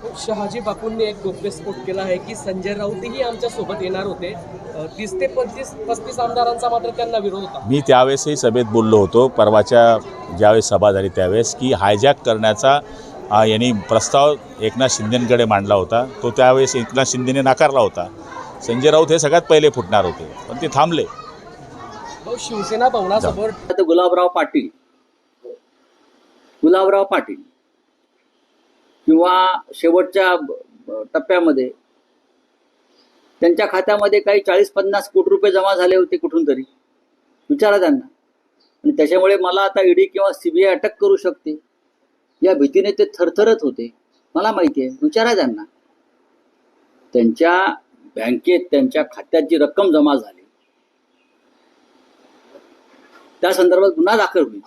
शहाजी बापूंनी एक गौप्यस्फोट केला आहे की संजय राऊतही आमच्या सोबत येणार होते. 30 ते 35 आमदारांचा मात्र त्यांना विरोध होता. मी त्यावेळेसही सभेत बोललो होतो, परवाच्या ज्यावेळेस सभा झाली त्यावेळेस, की हायजॅक करण्याचा यांनी प्रस्ताव एकनाथ शिंदेंकडे मांडला होता. तो त्यावेळेस एकनाथ शिंदेने नाकारला होता. संजय राऊत हे सगळ्यात पहिले फुटणार होते, पण ते थांबले. शिवसेना भवनासमोर गुलाबराव पाटील किंवा शेवटच्या टप्प्यामध्ये त्यांच्या खात्यामध्ये काही 40-50 कोटी रुपये जमा झाले होते कुठून तरी, विचारा त्यांना. आणि त्याच्यामुळे मला आता ईडी किंवा सीबीआय अटक करू शकते या भीतीने ते थरथरत होते. मला माहिती आहे, विचारा त्यांना. त्यांच्या बँकेत त्यांच्या खात्यात जी रक्कम जमा झाली त्या संदर्भात गुन्हा दाखल होईल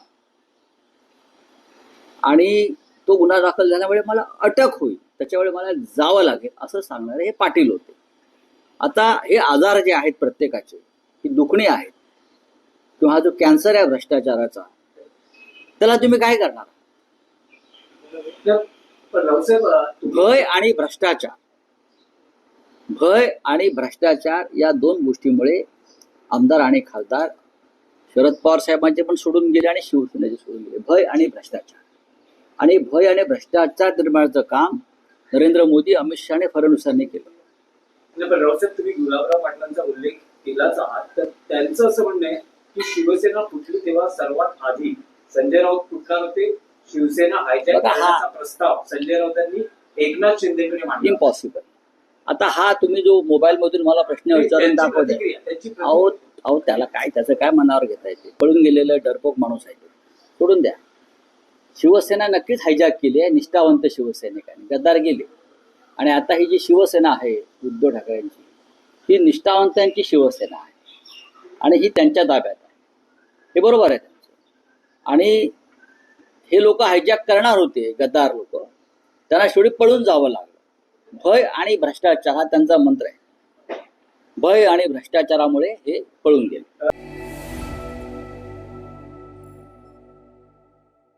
आणि तो गुन्हा दाखल झाल्यामुळे मला अटक होईल, त्याच्यामुळे मला जावं लागेल असं सांगणारे हे पाटील होते. आता हे आजार जे आहेत प्रत्येकाचे, ही दुखणी आहेत किंवा हा जो कॅन्सर आहे भ्रष्टाचाराचा, त्याला तुम्ही काय करणार? भय आणि भ्रष्टाचार या दोन गोष्टीमुळे आमदार आणि खासदार शरद पवार साहेबांचे पण सोडून गेले आणि शिवसेनेचे सोडून गेले. भय आणि भ्रष्टाचार निर्माणाचं काम नरेंद्र मोदी, अमित शहा आणि फडणवीसांनी केलं. पण रावसाहेब, तुम्ही गुलाबराव पाटलांचा उल्लेख केलाच आहात, तर त्यांचं असं म्हणणं आहे की शिवसेना फुटली तेव्हा सर्वात आधी संजय राऊत फुटणार होते. शिवसेना हायजॅक करण्याचा प्रस्ताव संजय राऊतांनी एकनाथ शिंदेकडे मांडला. इम्पॉसिबल. आता हा तुम्ही जो मोबाईल मधून मला प्रश्न विचारून दाखवताय, अहो त्याला काय, त्याचं काय मनावर घेता येते? पळून गेलेलं डरपोक माणूस आहे, सोडून द्या. शिवसेना नक्कीच हायजॅक केली आहे निष्ठावंत शिवसैनिकांनी, गद्दार गेले. आणि आता ही जी शिवसेना आहे उद्धव ठाकरेंची, ही निष्ठावंतांची शिवसेना आहे आणि ही त्यांच्या ताब्यात आहे. हे बरोबर आहे त्यांचं. आणि हे लोक हायजॅक करणार होते, गद्दार लोक, त्यांना शेवटी पळून जावं लागलं. भय आणि भ्रष्टाचार हा त्यांचा मंत्र आहे. भय आणि भ्रष्टाचारामुळे हे पळून गेले.